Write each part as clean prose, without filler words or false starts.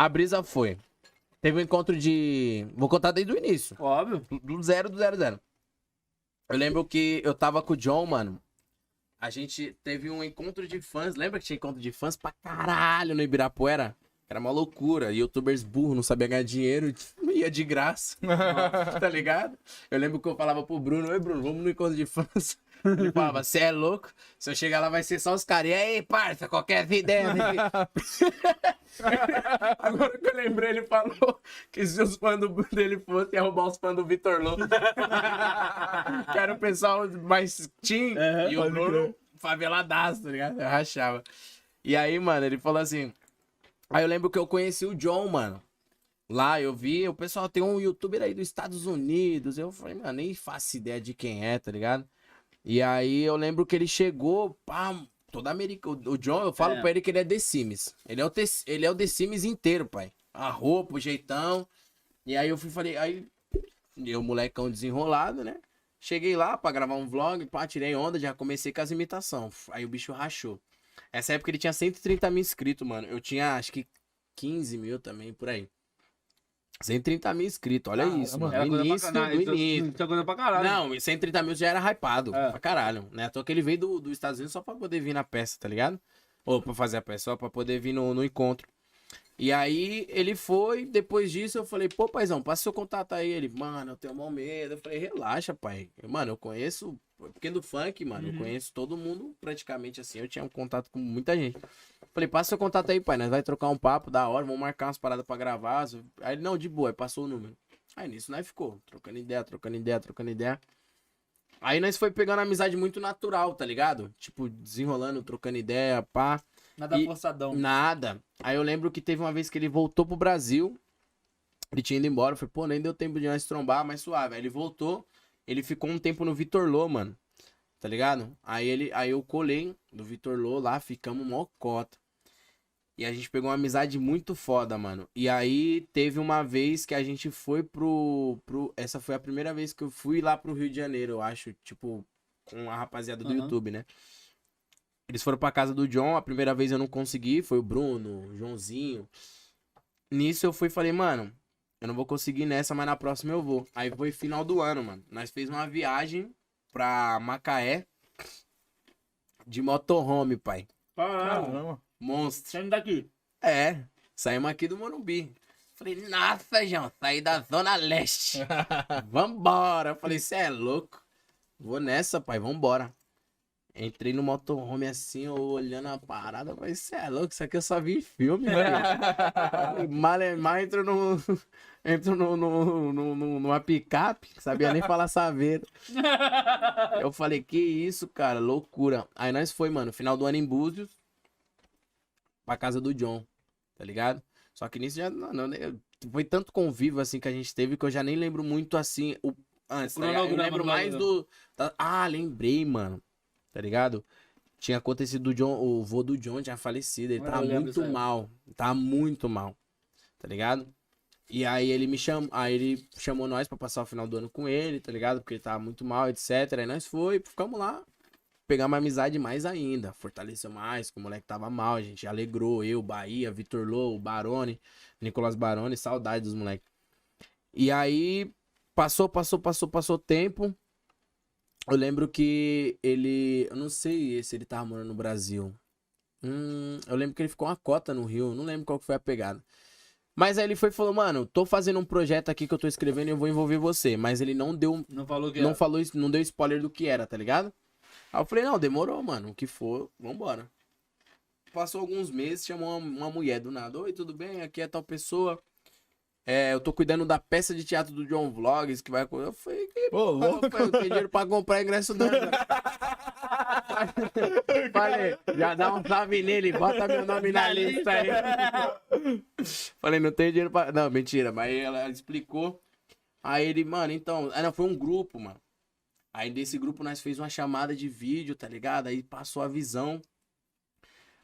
A brisa foi. Teve um encontro de... Vou contar desde o início. Óbvio. Do zero. Eu lembro que eu tava com o John, mano. A gente teve um encontro de fãs. Lembra que tinha encontro de fãs pra caralho no Ibirapuera? Era uma loucura. Youtubers burros, não sabiam ganhar dinheiro. Ia de graça. Tá ligado? Eu lembro que eu falava pro Bruno. Oi, Bruno, vamos no encontro de fãs. Ele falava, você é louco? Se eu chegar lá vai ser só os caras. E aí, parça, qualquer ideia. Agora que eu lembrei, ele falou que se os fãs dele fossem, ia roubar os fãs do Vitor Lô. Que era o pessoal mais teen. E o Bruno faveladaço, tá ligado? Eu rachava. E aí, mano, ele falou assim... Aí eu lembro que eu conheci o John, mano. Lá eu vi, o pessoal tem um youtuber aí dos Estados Unidos. Eu falei, mano, nem faço ideia de quem é, tá ligado? E aí eu lembro que ele chegou, pá, toda América. O John, eu falo pra ele que ele é The Sims. Ele é o The Sims inteiro, pai. A roupa, o jeitão. E aí eu falei, aí eu, molecão desenrolado, né? Cheguei lá pra gravar um vlog, pá, tirei onda, já comecei com as imitações. Aí o bicho rachou. Essa época ele tinha 130 mil inscritos, mano. Eu tinha, acho que 15 mil também, por aí. 130 mil inscritos, olha isso, mano. Era coisa Início pra caralho. do início. Tinha coisa pra caralho. Não, 130 mil já era hypado, pra caralho, né? Então que ele veio dos Estados Unidos só pra poder vir na peça, tá ligado? Ou pra fazer a peça, só pra poder vir no encontro. E aí ele foi, depois disso eu falei, pô, paizão, passa seu contato aí. Ele, mano, eu tenho mau medo. Eu falei, relaxa, pai. Mano, eu conheço, porque do funk, mano, eu conheço todo mundo praticamente assim. Eu tinha um contato com muita gente. Falei, passa seu contato aí, pai. Nós vai trocar um papo da hora, vamos marcar umas paradas pra gravar. Aí ele, não, de boa, aí passou o número. Aí nisso nós ficou, trocando ideia. Aí nós foi pegando amizade muito natural, tá ligado? Tipo, desenrolando, trocando ideia, pá. Nada forçadão. Nada. Aí eu lembro que teve uma vez que ele voltou pro Brasil. Ele tinha ido embora. Eu falei, pô, nem deu tempo de nós trombar, mas suave. Aí ele voltou. Ele ficou um tempo no Vitor Lô, mano. Tá ligado? Aí eu colei do Vitor Lô lá, ficamos mó cota. E a gente pegou uma amizade muito foda, mano. E aí teve uma vez que a gente foi Essa foi a primeira vez que eu fui lá pro Rio de Janeiro, eu acho. Tipo, com a rapaziada do YouTube, né? Eles foram pra casa do John, a primeira vez eu não consegui, foi o Bruno, o Joãozinho. Nisso eu fui e falei, mano, eu não vou conseguir nessa, mas na próxima eu vou. Aí foi final do ano, mano. Nós fez uma viagem pra Macaé de motorhome, pai. Caramba. Monstro. Saindo daqui. É, saímos aqui do Morumbi. Falei, nossa, João, saí da Zona Leste. Vambora. Falei, cê é louco. Vou nessa, pai, vambora. Entrei no motorhome assim, eu olhando a parada, falei, cê é louco, isso aqui eu só vi em filme, velho. Malemar entro numa picape, sabia nem falar saveiro. Eu falei, que isso, cara, loucura. Aí nós foi, mano, final do ano em Búzios, pra casa do John, tá ligado? Só que nisso já, foi tanto convívio assim que a gente teve que eu já nem lembro muito assim, antes, tá ligado? Eu lembro mais do... lembrei, mano. Tá ligado? Tinha acontecido do John, o vô do John tinha falecido, ele tava muito mal. Tava muito mal. Tá ligado? E aí ele chamou nós pra passar o final do ano com ele, tá ligado? Porque ele tava muito mal, etc. Aí nós ficamos lá, pegamos uma amizade mais ainda, fortaleceu mais, que o moleque tava mal, a gente alegrou, eu, Bahia, Vitor Lô, o Barone, Nicolas Barone, saudade dos moleques. E aí passou o tempo. Eu lembro que eu não sei se ele tava morando no Brasil. Eu lembro que ele ficou uma cota no Rio, não lembro qual que foi a pegada. Mas aí ele foi e falou, mano, tô fazendo um projeto aqui que eu tô escrevendo e eu vou envolver você. Mas ele não deu, não deu spoiler do que era, tá ligado? Aí eu falei, não, demorou, mano, o que for, vambora. Passou alguns meses, chamou uma mulher do nada, oi, tudo bem? Aqui é tal pessoa. Eu tô cuidando da peça de teatro do John Vlogs, que vai... Eu falei, eu tenho dinheiro pra comprar ingresso não. Falei, já dá um salve nele, bota meu nome na lista aí. Falei, não tenho dinheiro pra... Não, mentira, mas ela explicou. Aí ele, mano, então... Não, foi um grupo, mano. Aí desse grupo nós fez uma chamada de vídeo, tá ligado? Aí passou a visão.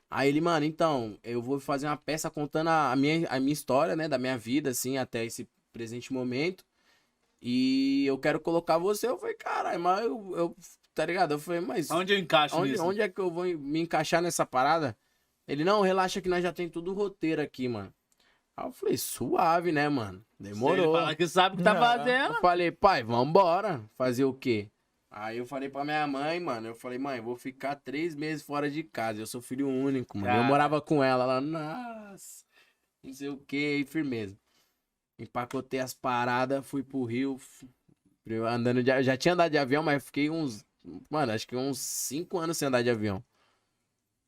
Aí ele, mano, então, eu vou fazer uma peça contando a minha história, né, da minha vida, assim, até esse presente momento. E eu quero colocar você. Eu falei, caralho, mas tá ligado? Eu falei, mas... Onde eu encaixo nisso? Onde é que eu vou me encaixar nessa parada? Ele, não, relaxa que nós já tem tudo o roteiro aqui, mano. Aí eu falei, suave, né, mano? Demorou. Ele fala que sabe o que tá fazendo. Eu falei, pai, vambora. Fazer o quê? Aí eu falei pra minha mãe, mano, eu falei, mãe, eu vou ficar 3 meses fora de casa. Eu sou filho único, mano. Eu Cara. morava com ela, ela, nossa, não sei o quê, e firmeza. Empacotei as paradas, fui pro Rio, andando de... Já tinha andado de avião, mas fiquei mano, acho que uns 5 anos sem andar de avião.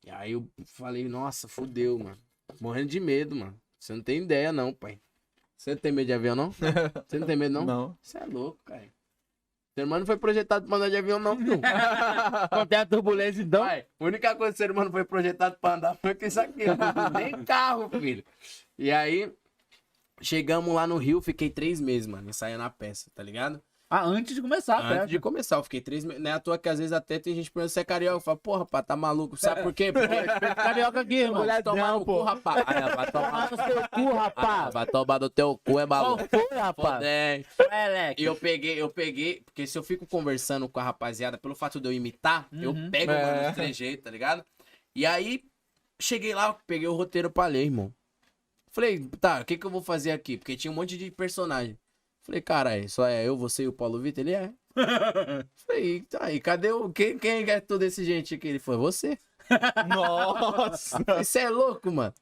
E aí eu falei, nossa, fudeu, mano. Morrendo de medo, mano. Você não tem ideia, não, pai. Você não tem medo de avião, não? Você não tem medo, não? Não. Você é louco, cara. Ser humano não foi projetado pra andar de avião, não, filho. Quando tem a turbulência, então. Pai, a única coisa que o ser humano foi projetado pra andar foi com isso aqui. Não tem carro, filho. E aí, chegamos lá no Rio, fiquei 3 meses, mano, ensaiando a peça, tá ligado? Ah, antes de começar, Antes de começar, eu fiquei 3 meses. Não é à toa que às vezes até tem gente perguntando se é carioca. Eu falo, porra, rapaz, tá maluco? Sabe por quê? Porque Carioca aqui, irmão. vai tomar no cu, rapaz. Ah, vai tomar no seu cu, rapaz. Vai tomar no teu cu, é maluco. Qual foi, rapaz? É. Moleque. E eu peguei, porque se eu fico conversando com a rapaziada, pelo fato de eu imitar, eu pego, mano, os trejeitos, tá ligado? E aí, cheguei lá, peguei o roteiro pra ler, irmão. Falei, tá, o que que eu vou fazer aqui? Porque tinha um monte de personagem. Falei, cara, só é eu, você e o Paulo Vitor? Ele é. Falei, tá, e cadê o... Quem é todo esse gente aqui? Ele falou, você. Nossa! Isso é louco, mano.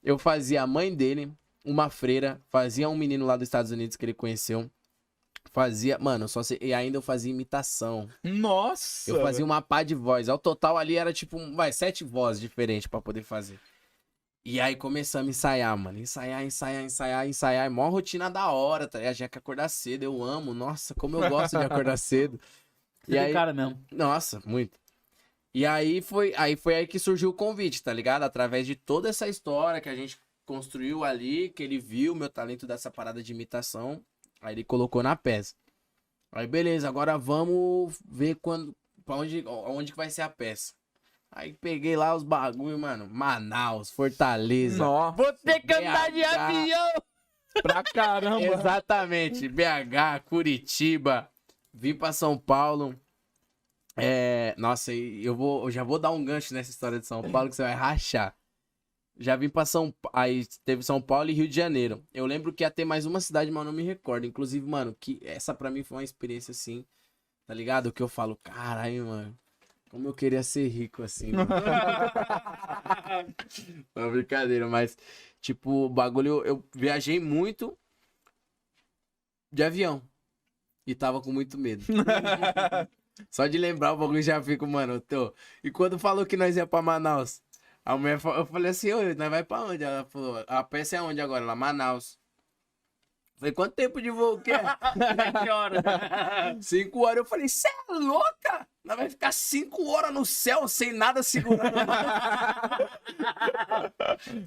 Eu fazia a mãe dele, uma freira, fazia um menino lá dos Estados Unidos que ele conheceu. Fazia, mano, e ainda eu fazia imitação. Nossa! Eu fazia uma pá de voz. Ao total ali era tipo, 7 vozes diferentes pra poder fazer. E aí começamos a ensaiar, mano. Ensaiar. Mó rotina da hora, tá ligado? Já que acordar cedo, eu amo. Nossa, como eu gosto de acordar cedo. Você tem cara mesmo. Nossa, muito. E aí foi aí que surgiu o convite, tá ligado? Através de toda essa história que a gente construiu ali, que ele viu meu talento dessa parada de imitação. Aí ele colocou na peça. Aí beleza, agora vamos ver onde que vai ser a peça. Aí peguei lá os bagulho, mano. Manaus, Fortaleza. Nossa! Vou ter que andar de BH. avião. Pra caramba! Exatamente. BH, Curitiba. Vim pra São Paulo. Nossa, eu já vou dar um gancho nessa história de São Paulo que você vai rachar. Já vim pra Aí teve São Paulo e Rio de Janeiro. Eu lembro que ia ter mais uma cidade, mas eu não me recordo. Inclusive, mano, que essa pra mim foi uma experiência assim, tá ligado? Que eu falo, caralho, mano. Como eu queria ser rico assim, mano. Não, brincadeira, mas, tipo, o bagulho, eu viajei muito de avião. E tava com muito medo. Só de lembrar o bagulho já fico, mano, eu tô. E quando falou que nós ia pra Manaus, a mulher, eu falei assim, ô, nós vai pra onde? Ela falou, a peça é onde agora? Lá, Manaus. Falei, quanto tempo de voo que é? 7 horas. 5 horas. Eu falei, cê é louca? Nós vai ficar 5 horas no céu sem nada segurando.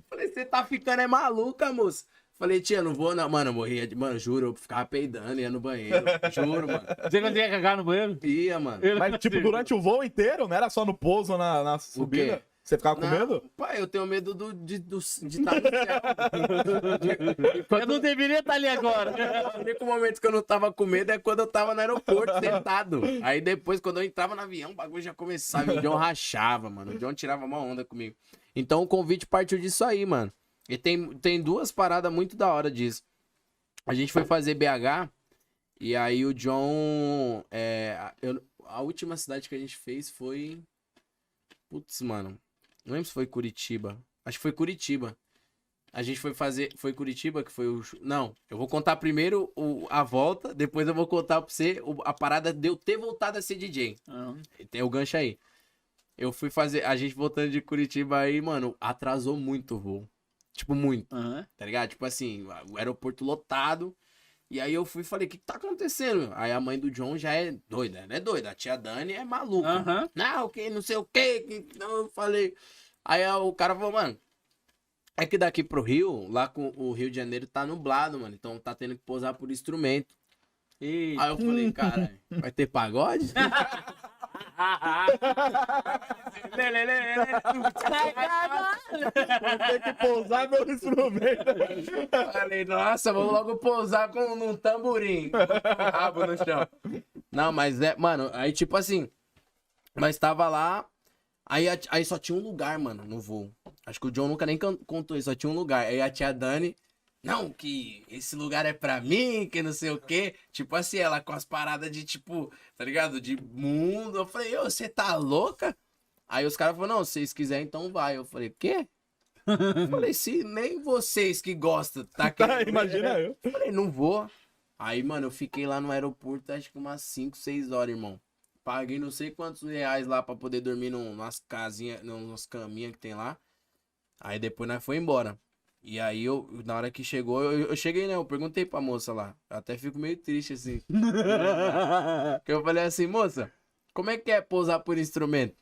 Falei, você tá ficando maluca, moça? Falei, tia, não vou não. Mano, eu morria de... Mano, juro, eu ficava peidando, ia no banheiro. Juro, mano. Você conseguia cagar no banheiro? Ia, mano. Mas, tipo, durante o voo inteiro, não era só no pouso, na subida? quê? Você ficava com Não, medo? Pai, eu tenho medo de estar no céu. Eu não deveria estar ali agora. O único momento que eu não tava com medo é quando eu tava no aeroporto, sentado. Aí depois, quando eu entrava no avião, o bagulho já começava. O John rachava, mano. O John tirava uma onda comigo. Então o convite partiu disso aí, mano. E tem 2 paradas muito da hora disso. A gente foi fazer BH, e aí o John... a última cidade que a gente fez foi... Putz, mano. Não lembro se foi Curitiba. Acho que foi Curitiba. A gente foi fazer... Foi Curitiba que foi o... Não, eu vou contar primeiro a volta, depois eu vou contar pra você a parada de eu ter voltado a ser DJ. Tem o gancho aí. Eu fui fazer... A gente voltando de Curitiba aí, mano, atrasou muito o voo. Tipo, muito. Tá ligado? Tipo assim, o aeroporto lotado. E aí eu fui e falei, o que tá acontecendo? Aí a mãe do John já é doida, ela é doida. A tia Dani é maluca. Não, que não sei o quê. Não, eu falei. Aí o cara falou, mano, é que daqui pro Rio, lá com o Rio de Janeiro tá nublado, mano. Então tá tendo que pousar por instrumento. Aí eu falei, cara, vai ter pagode? Vou ter que pousar meu instrumento. Falei, nossa, vamos logo pousar num tamborim. Com o rabo no chão. Não, mas mano, aí tipo assim, nós tava lá, aí só tinha um lugar, mano, no voo. Acho que o John nunca nem contou isso, só tinha um lugar. Aí a tia Dani não, que esse lugar é pra mim, que não sei o quê. Tipo assim, ela com as paradas de tipo, tá ligado? De mundo. Eu falei, ô, você tá louca? Aí os caras falaram, não, se vocês quiserem, então vai. Eu falei, quê? Eu falei, se nem vocês que gostam tá Tá, querendo. imagina eu. Eu falei, não vou. Aí, mano, eu fiquei lá no aeroporto acho que umas 5, 6 horas, irmão. Paguei não sei quantos reais lá pra poder dormir numas casinhas, numas caminhas que tem lá. Aí depois nós foi embora. E aí, na hora que chegou, eu cheguei, né? Eu perguntei pra moça lá. Eu até fico meio triste, assim. Porque eu falei assim, moça, como é que é pousar por instrumento?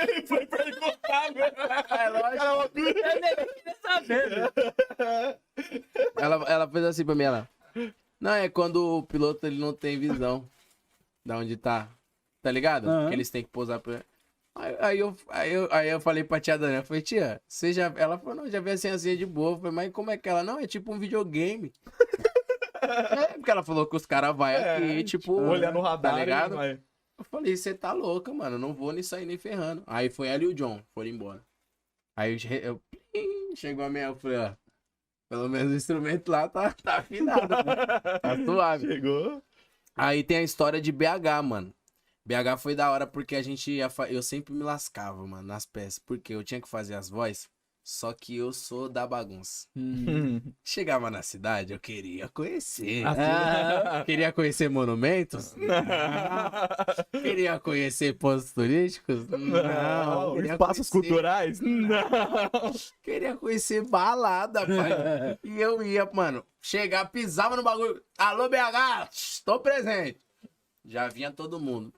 Ele foi perguntar, velho. É lógico. Queria saber, né? Ela fez assim pra mim, ela. Não, é quando o piloto ele não tem visão da onde tá. Tá ligado? Aham. Que eles têm que pousar pra. Aí eu falei pra tia Dani, eu falei, tia, você já. Ela falou, não, já vi a senhazinha de boa. Eu falei, mas como é que ela? Não, é tipo um videogame. É, porque ela falou que os caras vão aqui, tipo. Olhando o radar, tá ligado? ele vai. Eu falei, você tá louca, mano. Eu não vou nisso aí nem ferrando. Aí foi ela e o John, foram embora. Aí chegou a minha, eu falei, ó. Pelo menos o instrumento lá tá afinado, mano. Tá suave. Chegou. Aí tem a história de BH, mano. BH foi da hora porque a gente eu sempre me lascava, mano, nas peças. Porque eu tinha que fazer as vozes, só que eu sou da bagunça. Chegava na cidade, eu queria conhecer. Queria conhecer monumentos? Não. Queria conhecer pontos turísticos? Não. Queria Espaços conhecer- culturais? Não. Queria conhecer balada, pai. E eu ia, mano, chegar, pisava no bagulho. Alô, BH, estou presente. Já vinha todo mundo.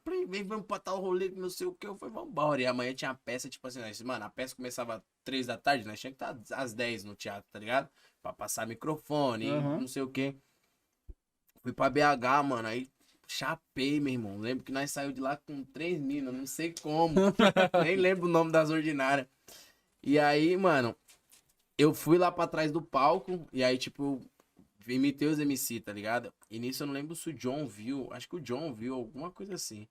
Vamos pra tal rolê, que não sei o que. Eu falei, vambora. E amanhã tinha a peça, tipo assim, mano, a peça começava às 3 da tarde, nós tinha que estar às 10 no teatro, tá ligado? Pra passar microfone, Uhum. não sei o que. Fui pra BH, mano, aí chapei, meu irmão. Lembro que nós saímos de lá com 3 minas, não sei como. Nem lembro o nome das ordinárias. E aí, mano, eu fui lá pra trás do palco, e aí, tipo, imitei os MC, tá ligado? E nisso eu não lembro se o John viu, acho que o John viu, alguma coisa assim.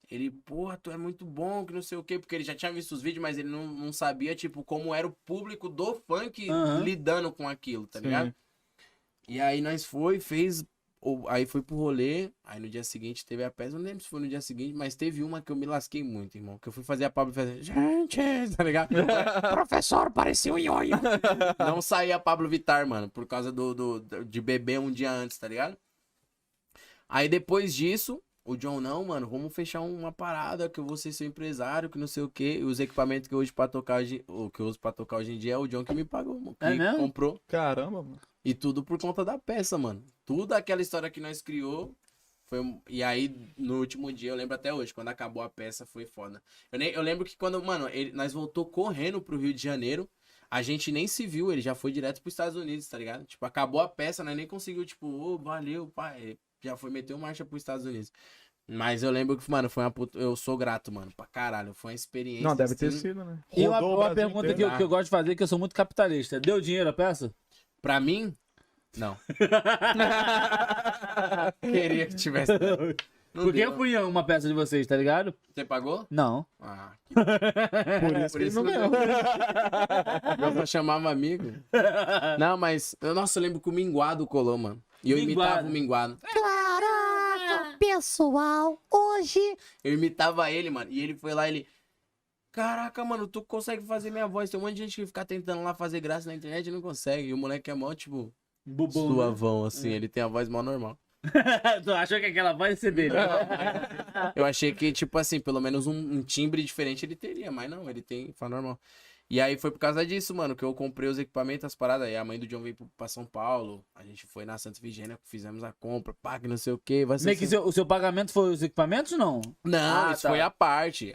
Ele, porra, tu é muito bom, que não sei o quê, porque ele já tinha visto os vídeos, mas ele não sabia, tipo, como era o público do funk Aham. lidando com aquilo, tá Sim. ligado? E aí nós aí foi pro rolê, aí no dia seguinte teve a peça, não lembro se foi no dia seguinte, mas teve uma que eu me lasquei muito, irmão, que eu fui fazer a Pablo fazer, gente, tá ligado? Professor, parecia um ionho. Não saía Pablo Vittar, mano, por causa de beber um dia antes, tá ligado? Aí depois disso, o John, não, mano, vamos fechar uma parada, que eu vou ser seu empresário, que não sei o quê. E os equipamentos que eu uso pra tocar hoje em dia é o John que me pagou, mano, que É mesmo? comprou. Caramba, mano. E tudo por conta da peça, mano. Tudo aquela história que nós criou. E aí, no último dia, eu lembro até hoje, quando acabou a peça, foi foda. Eu lembro que quando, mano, nós voltou correndo pro Rio de Janeiro, a gente nem se viu, ele já foi direto pros Estados Unidos, tá ligado? Tipo, acabou a peça, nós nem conseguiu, tipo, ô, valeu, pai. Já foi meter marcha pros Estados Unidos. Mas eu lembro que, mano, foi uma puta. Eu sou grato, mano, pra caralho. Foi uma experiência. Não, deve ter assim, sido, né? E uma, Rodou o uma Brasil pergunta que inteiro. eu gosto de fazer, que eu sou muito capitalista. Deu dinheiro a peça? Pra mim, não. Queria que tivesse. Não Porque deu. eu fui em uma peça de vocês, tá ligado? Você pagou? Não. Ah, Por isso por que ele isso não que ganhou. eu só chamava amigo. Não, mas. Nossa, eu lembro que o Minguado colou, mano. E eu imitava Minguado. o Minguado. Caraca, pessoal, hoje Eu imitava ele, mano. E ele foi lá, ele. Caraca, mano, tu consegue fazer minha voz. Tem um monte de gente que fica tentando lá fazer graça na internet e não consegue. E o moleque é mó, tipo, Bobão. né? suavão, assim. Ele tem a voz mó normal. Tu achou que aquela vai ser dele? Eu achei que, tipo assim, pelo menos um timbre diferente ele teria, mas não, ele tem, fala normal. E aí foi por causa disso, mano, que eu comprei os equipamentos, as paradas. Aí a mãe do John veio pra São Paulo, a gente foi na Santa Efigênia, fizemos a compra, pá, que não sei o que. Vai ser Meio que o seu pagamento foi os equipamentos, não? Não, Ah, isso tá. foi a parte.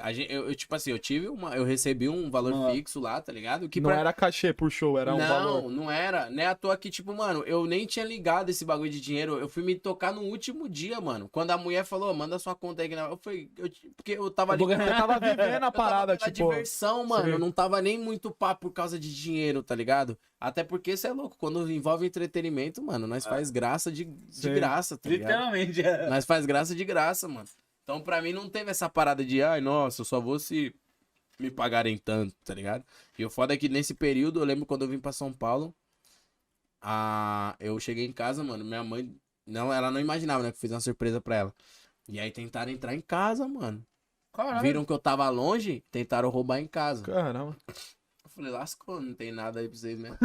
Tipo assim, eu recebi um valor Ah. fixo lá, tá ligado? Que Não era cachê por show, era um valor. Não era. Não é à toa que, tipo, mano, eu nem tinha ligado esse bagulho de dinheiro. Eu fui me tocar no último dia, mano. Quando a mulher falou, manda sua conta aí. Eu falei, porque eu tava ali. Você tava vivendo a Eu tava parada, pela tipo. diversão, mano. Sim. Eu não tava nem muito pá por causa de dinheiro, tá ligado? Até porque você é louco. Quando envolve entretenimento, mano, nós faz graça de Sim. graça, tá ligado? Literalmente. Nós faz graça de graça, mano. Então, pra mim, não teve essa parada de, ai, nossa, eu só vou se me pagarem tanto, tá ligado? E o foda é que nesse período, eu lembro quando eu vim pra São Paulo, eu cheguei em casa, mano, minha mãe, não, ela não imaginava, né, que eu fiz uma surpresa pra ela. E aí tentaram entrar em casa, mano. Caralho. Viram que eu tava longe, tentaram roubar em casa. Caramba. Eu falei, lascou, não tem nada aí pra vocês mesmo.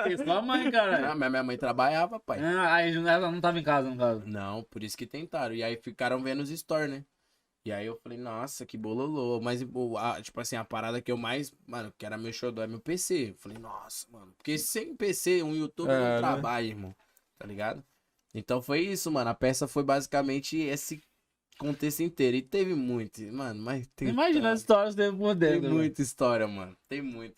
Tem sua mãe, cara. Ah, mas minha mãe trabalhava, pai. Aí ela não tava em casa, no caso. Não, por isso que tentaram. E aí ficaram vendo os stories, né? E aí eu falei, nossa, que bololô. Mas, tipo assim, a parada que eu mais, mano, que era meu xodó é meu PC. Eu falei, nossa, mano. Porque sem PC, um YouTube É, não né? trabalha, irmão. Tá ligado? Então foi isso, mano. A peça foi basicamente esse contexto inteiro. E teve muito, mano, mas tem. Imagina as histórias dele por Tem dentro. muita história, mano. Tem muito.